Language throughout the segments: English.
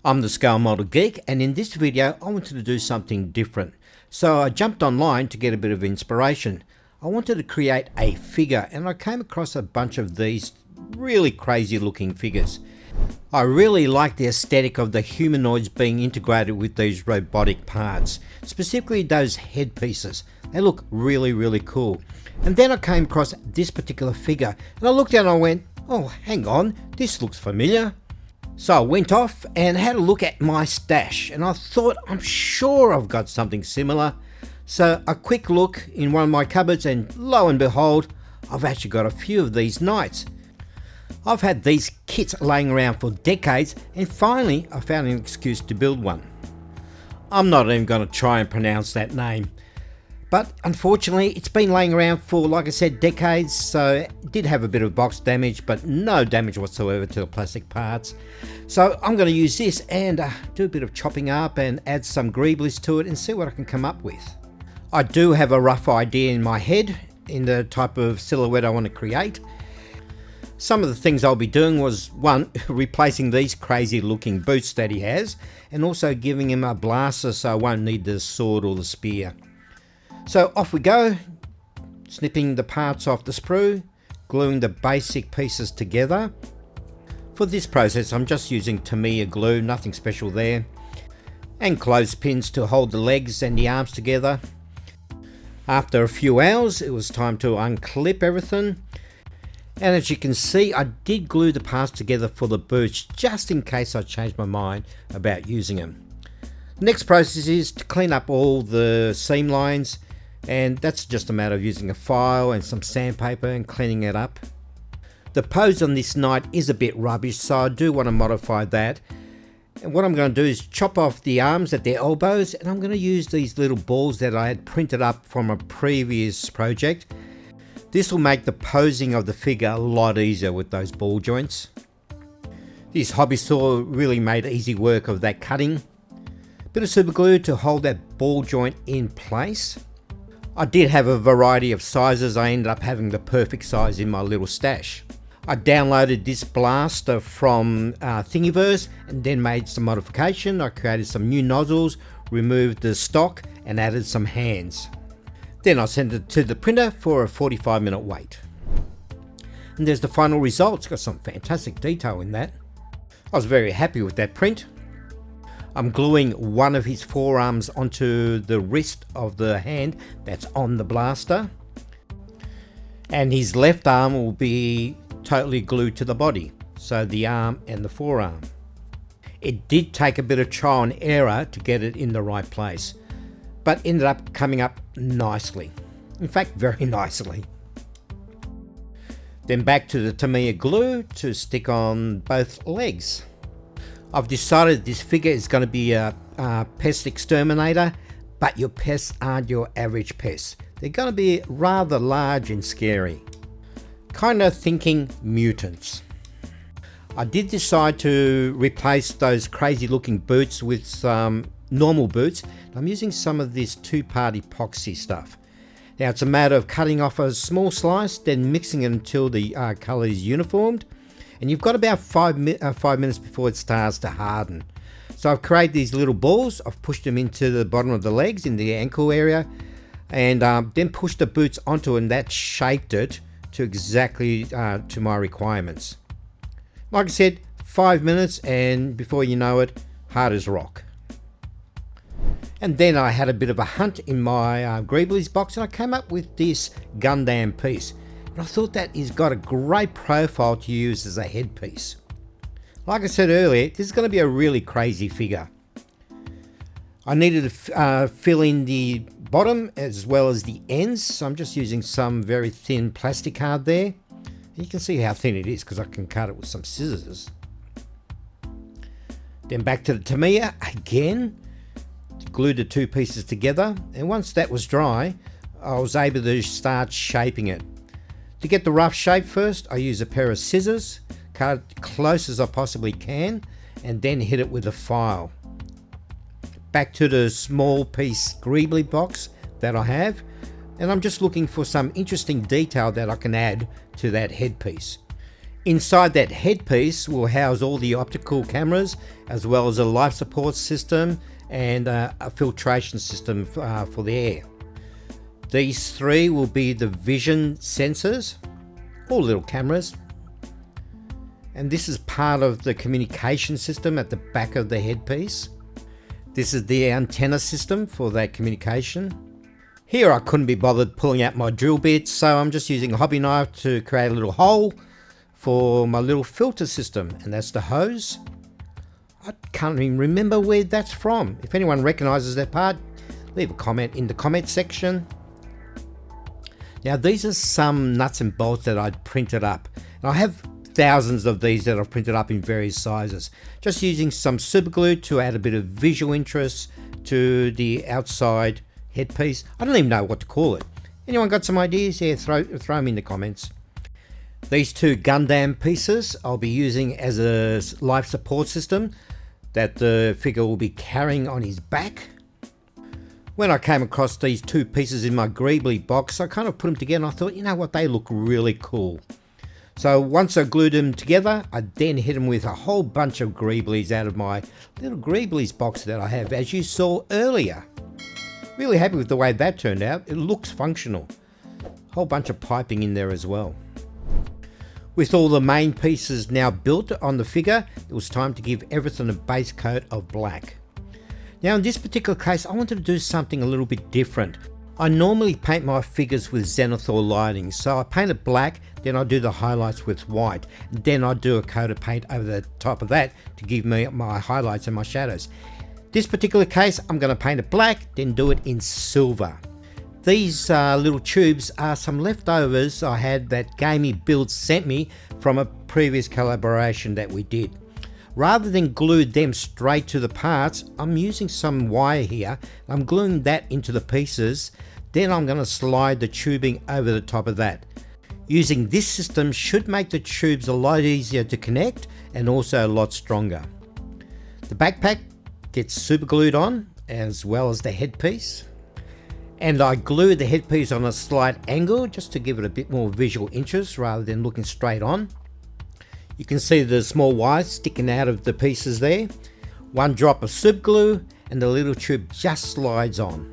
I'm the Scale Model Geek, and in this video I wanted to do something different. So I jumped online to get a bit of inspiration. I wanted to create a figure, and I came across a bunch of these really crazy looking figures. I really like the aesthetic of the humanoids being integrated with these robotic parts, specifically those headpieces. They look really cool. And then I came across this particular figure, and I looked at it and I went, oh, hang on, this looks familiar. So I went off and had a look at my stash, and I thought, I'm sure I've got something similar. So a quick look in one of my cupboards, and lo and behold, I've actually got a few of these knights. I've had these kits laying around for decades, and finally I found an excuse to build one. I'm not even going to try and pronounce that name. But unfortunately, it's been laying around for, like I said, decades, so it did have a bit of box damage, but no damage whatsoever to the plastic parts. So I'm going to use this and do a bit of chopping up and add some Greeblies to it and see what I can come up with. I do have a rough idea in my head in the type of silhouette I want to create. Some of the things I'll be doing was, one, replacing these crazy looking boots that he has, and also giving him a blaster so I won't need the sword or the spear. So off we go, snipping the parts off the sprue, gluing the basic pieces together. For this process I'm just using Tamiya glue, nothing special there, and clothespins to hold the legs and the arms together. After a few hours it was time to unclip everything, and as you can see I did glue the parts together for the boots just in case I changed my mind about using them. The next process is to clean up all the seam lines, and that's just a matter of using a file and some sandpaper and cleaning it up. The pose on this knight is a bit rubbish, so I do want to modify that. And what I'm going to do is chop off the arms at their elbows, and I'm going to use these little balls that I had printed up from a previous project. This will make the posing of the figure a lot easier with those ball joints. This hobby saw really made easy work of that cutting. Bit of super glue to hold that ball joint in place. I did have a variety of sizes. I ended up having the perfect size in my little stash. I downloaded this blaster from Thingiverse and then made some modification. I created some new nozzles, removed the stock and added some hands. Then I sent it to the printer for a 45-minute wait. And there's the final result. It's got some fantastic detail in that. I was very happy with that print. I'm gluing one of his forearms onto the wrist of the hand that's on the blaster, and his left arm will be totally glued to the body, so the arm and the forearm. It did take a bit of trial and error to get it in the right place, but ended up coming up nicely. In fact, very nicely. Then back to the Tamiya glue to stick on both legs. I've decided this figure is going to be a Pest Exterminator, but your pests aren't your average pests. They're going to be rather large and scary. Kind of thinking mutants. I did decide to replace those crazy looking boots with some normal boots. I'm using some of this two-part epoxy stuff. Now it's a matter of cutting off a small slice, then mixing it until the colour is uniformed. And you've got about 5 minutes before it starts to harden. So I've created these little balls. I've pushed them into the bottom of the legs in the ankle area, and then pushed the boots onto it, and that shaped it to exactly to my requirements. Like I said, 5 minutes, and before you know it, hard as rock. And then I had a bit of a hunt in my Greeblies box, and I came up with this Gundam piece. I thought that he's got a great profile to use as a headpiece. Like I said earlier, this is going to be a really crazy figure. I needed to fill in the bottom as well as the ends, so I'm just using some very thin plastic card there. You can see how thin it is because I can cut it with some scissors. Then back to the Tamiya again, to glue the two pieces together, and once that was dry, I was able to start shaping it. To get the rough shape first, I use a pair of scissors, cut it close as I possibly can, and then hit it with a file. Back to the small piece Greebly box that I have, and I'm just looking for some interesting detail that I can add to that headpiece. Inside that headpiece will house all the optical cameras, as well as a life support system and a filtration system for the air. These three will be the vision sensors, or little cameras. And this is part of the communication system at the back of the headpiece. This is the antenna system for that communication. Here I couldn't be bothered pulling out my drill bits, so I'm just using a hobby knife to create a little hole for my little filter system, and that's the hose. I can't even remember where that's from. If anyone recognizes that part, leave a comment in the comment section. Now these are some nuts and bolts that I'd printed up. And I have thousands of these that I've printed up in various sizes. Just using some super glue to add a bit of visual interest to the outside headpiece. I don't even know what to call it. Anyone got some ideas? Yeah, throw them in the comments. These two Gundam pieces I'll be using as a life support system that the figure will be carrying on his back. When I came across these two pieces in my Greeblies box, I kind of put them together and I thought, you know what, they look really cool. So once I glued them together, I then hit them with a whole bunch of Greeblies out of my little Greeblies box that I have, as you saw earlier. Really happy with the way that turned out. It looks functional. Whole bunch of piping in there as well. With all the main pieces now built on the figure, it was time to give everything a base coat of black. Now in this particular case, I wanted to do something a little bit different. I normally paint my figures with zenithal lighting, so I paint it black, then I do the highlights with white, and then I do a coat of paint over the top of that to give me my highlights and my shadows. This particular case, I'm going to paint it black, then do it in silver. These little tubes are some leftovers I had that Gamey Build sent me from a previous collaboration that we did. Rather than glue them straight to the parts, I'm using some wire here. I'm gluing that into the pieces. Then I'm going to slide the tubing over the top of that. Using this system should make the tubes a lot easier to connect and also a lot stronger. The backpack gets super glued on, as well as the headpiece. And I glue the headpiece on a slight angle just to give it a bit more visual interest rather than looking straight on. You can see the small wires sticking out of the pieces there. One drop of super glue and the little tube just slides on.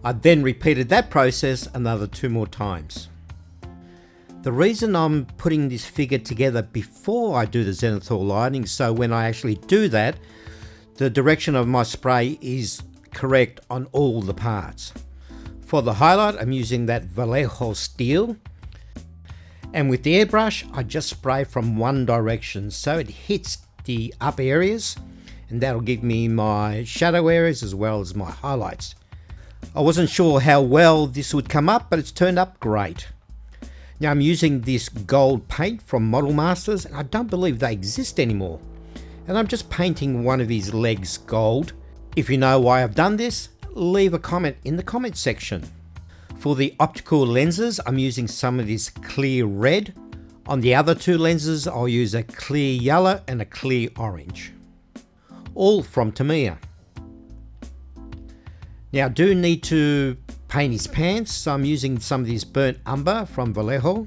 I then repeated that process another 2 more times. The reason I'm putting this figure together before I do the zenithal lighting, so when I actually do that, the direction of my spray is correct on all the parts. For the highlight, I'm using that Vallejo steel. And with the airbrush, I just spray from one direction so it hits the up areas, and that'll give me my shadow areas as well as my highlights. I wasn't sure how well this would come up, but it's turned up great. Now I'm using this gold paint from Model Masters, and I don't believe they exist anymore. And I'm just painting one of his legs gold. If you know why I've done this, leave a comment in the comment section. For the optical lenses, I'm using some of this clear red. On the other 2 lenses, I'll use a clear yellow and a clear orange. All from Tamiya. Now I do need to paint his pants, so I'm using some of this burnt umber from Vallejo.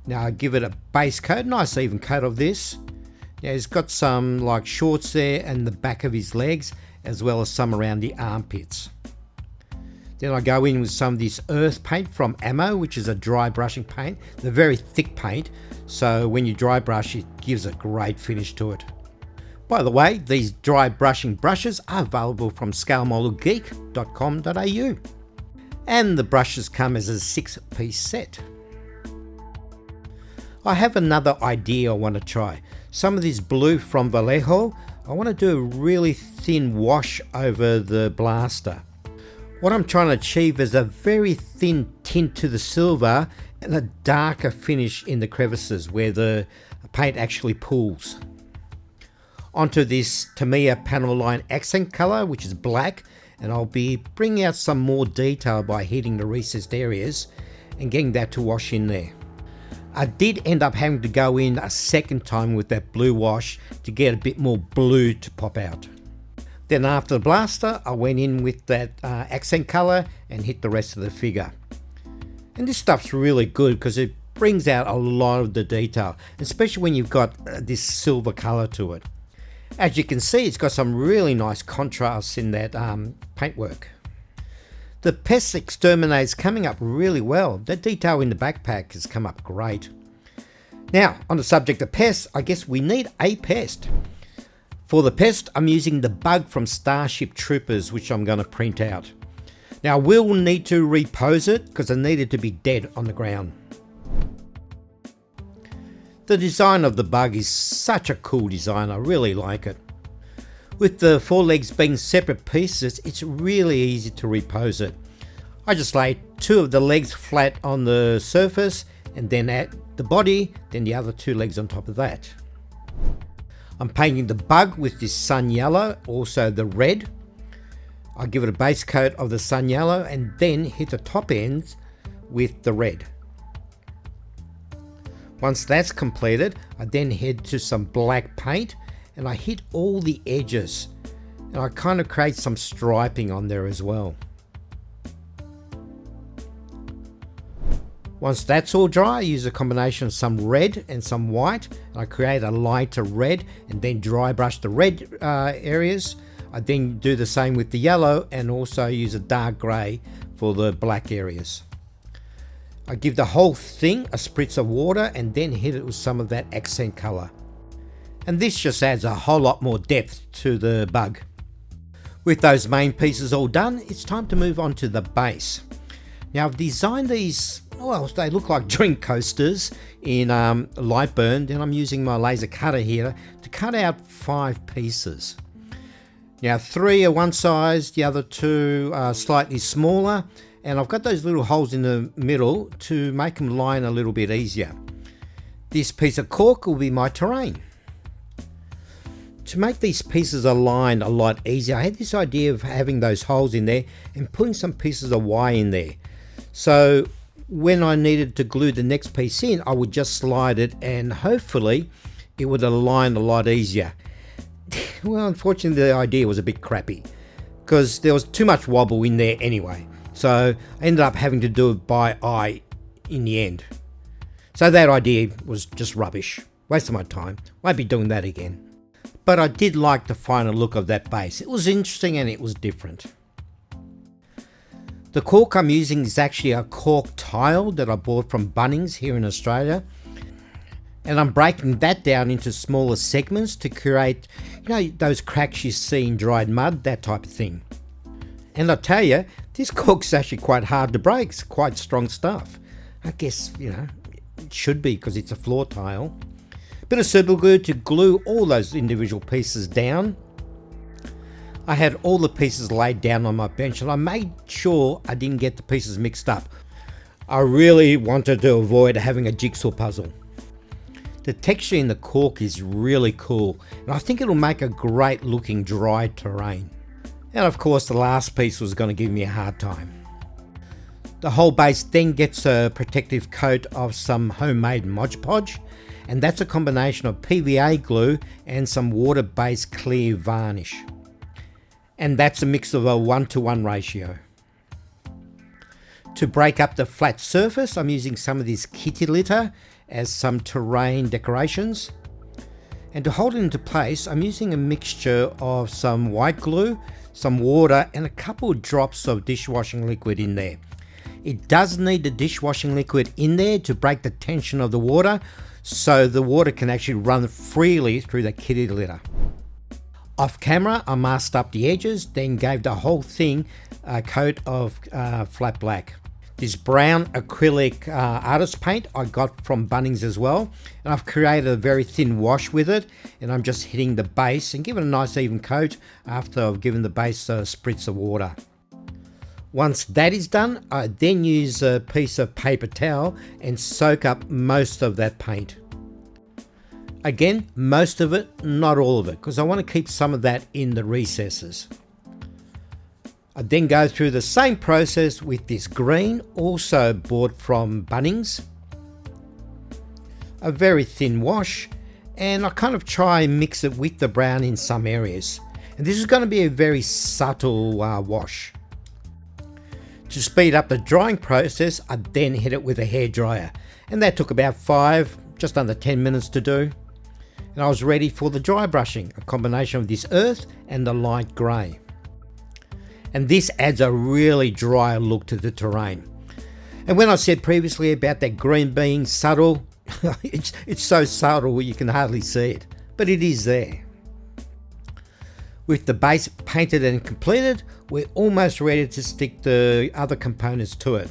Now I give it a base coat, nice even coat of this. Now he's got some like shorts there and the back of his legs, as well as some around the armpits. Then I go in with some of this earth paint from Ammo, which is a dry brushing paint. They're very thick paint, so when you dry brush it gives a great finish to it. By the way, these dry brushing brushes are available from scalemodelgeek.com.au, and the brushes come as a 6-piece set. I have another idea I want to try. Some of this blue from Vallejo, I want to do a really thin wash over the blaster. What I'm trying to achieve is a very thin tint to the silver and a darker finish in the crevices where the paint actually pools. Onto this Tamiya panel line accent color, which is black, and I'll be bringing out some more detail by heating the recessed areas and getting that to wash in there. I did end up having to go in a second time with that blue wash to get a bit more blue to pop out. Then after the blaster, I went in with that accent color and hit the rest of the figure. And this stuff's really good because it brings out a lot of the detail, especially when you've got this silver color to it. As you can see, it's got some really nice contrasts in that paintwork. The Pest Exterminator is coming up really well. The detail in the backpack has come up great. Now, on the subject of pests, I guess we need a pest. For the pest, I'm using the bug from Starship Troopers, which I'm going to print out. Now, I will need to repose it because I need it to be dead on the ground. The design of the bug is such a cool design, I really like it. With the forelegs being separate pieces, it's really easy to repose it. I just lay 2 of the legs flat on the surface and then add the body, then the other 2 legs on top of that. I'm painting the bug with this sun yellow, also the red. I give it a base coat of the sun yellow and then hit the top ends with the red. Once that's completed, I then head to some black paint and I hit all the edges and I kind of create some striping on there as well. Once that's all dry, I use a combination of some red and some white and I create a lighter red and then dry brush the red areas. I then do the same with the yellow and also use a dark grey for the black areas. I give the whole thing a spritz of water and then hit it with some of that accent colour. And this just adds a whole lot more depth to the bug. With those main pieces all done, it's time to move on to the base. Now I've designed these, well, they look like drink coasters in light burn, and I'm using my laser cutter here to cut out 5 pieces. Now 3 are one size, the other 2 are slightly smaller, and I've got those little holes in the middle to make them line a little bit easier. This piece of cork will be my terrain. To make these pieces align a lot easier, I had this idea of having those holes in there and putting some pieces of wire in there. So when I needed to glue the next piece in, I would just slide it and hopefully it would align a lot easier. Well, unfortunately the idea was a bit crappy because there was too much wobble in there anyway. So I ended up having to do it by eye in the end. So that idea was just rubbish. Waste of my time. Won't be doing that again. But I did like the final look of that base. It was interesting and it was different. The cork I'm using is actually a cork tile that I bought from Bunnings here in Australia. And I'm breaking that down into smaller segments to create, you know, those cracks you see in dried mud, that type of thing. And I tell you, this cork's actually quite hard to break. It's quite strong stuff. I guess, you know, it should be because it's a floor tile. Bit of super glue to glue all those individual pieces down. I had all the pieces laid down on my bench and I made sure I didn't get the pieces mixed up. I really wanted to avoid having a jigsaw puzzle. The texture in the cork is really cool and I think it'll make a great looking dry terrain. And of course the last piece was going to give me a hard time. The whole base then gets a protective coat of some homemade Mod Podge, and that's a combination of PVA glue and some water-based clear varnish. And that's a mix of a 1:1 ratio. To break up the flat surface, I'm using some of this kitty litter as some terrain decorations. And to hold it into place, I'm using a mixture of some white glue, some water, and a couple of drops of dishwashing liquid in there. It does need the dishwashing liquid in there to break the tension of the water, so the water can actually run freely through the kitty litter. Off camera, I masked up the edges, then gave the whole thing a coat of flat black. This brown acrylic artist paint I got from Bunnings as well, and I've created a very thin wash with it, and I'm just hitting the base and giving it a nice even coat after I've given the base a spritz of water. Once that is done, I then use a piece of paper towel and soak up most of that paint. Again, most of it, not all of it, because I want to keep some of that in the recesses. I then go through the same process with this green, also bought from Bunnings. A very thin wash, and I kind of try and mix it with the brown in some areas. And this is going to be a very subtle wash. To speed up the drying process, I then hit it with a hairdryer, and that took about just under 10 minutes to do. And I was ready for the dry brushing, a combination of this earth and the light grey. And this adds a really dry look to the terrain. And when I said previously about that green being subtle, it's so subtle you can hardly see it, but it is there. With the base painted and completed, we're almost ready to stick the other components to it.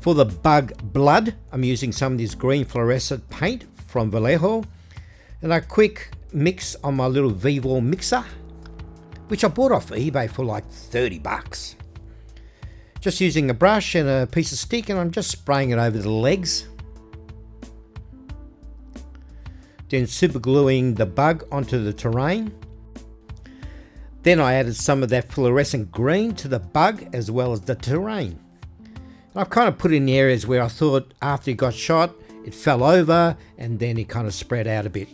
For the bug blood, I'm using some of this green fluorescent paint from Vallejo, and a quick mix on my little Vevor mixer, which I bought off eBay for like 30 bucks. Just using a brush and a piece of stick, and I'm just spraying it over the legs. Then super gluing the bug onto the terrain. Then I added some of that fluorescent green to the bug as well as the terrain. I've kind of put in the areas where I thought after it got shot, it fell over and then it kind of spread out a bit.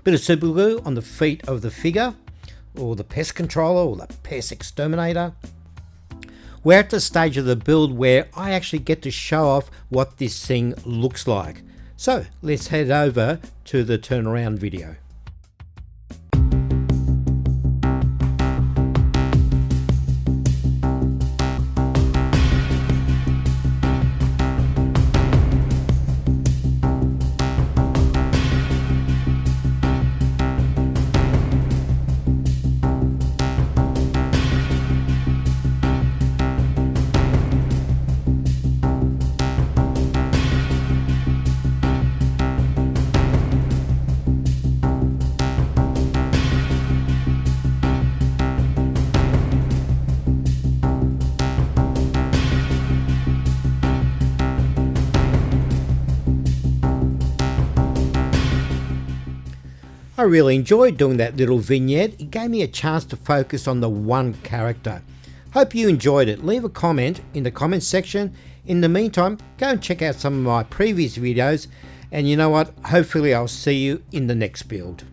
Bit of super glue on the feet of the figure, or the pest controller, or the pest exterminator. We're at the stage of the build where I actually get to show off what this thing looks like. So let's head over to the turnaround video. I really enjoyed doing that little vignette. It gave me a chance to focus on the one character. Hope you enjoyed it. Leave a comment in the comments section. In the meantime, go and check out some of my previous videos, and you know what, hopefully I'll see you in the next build.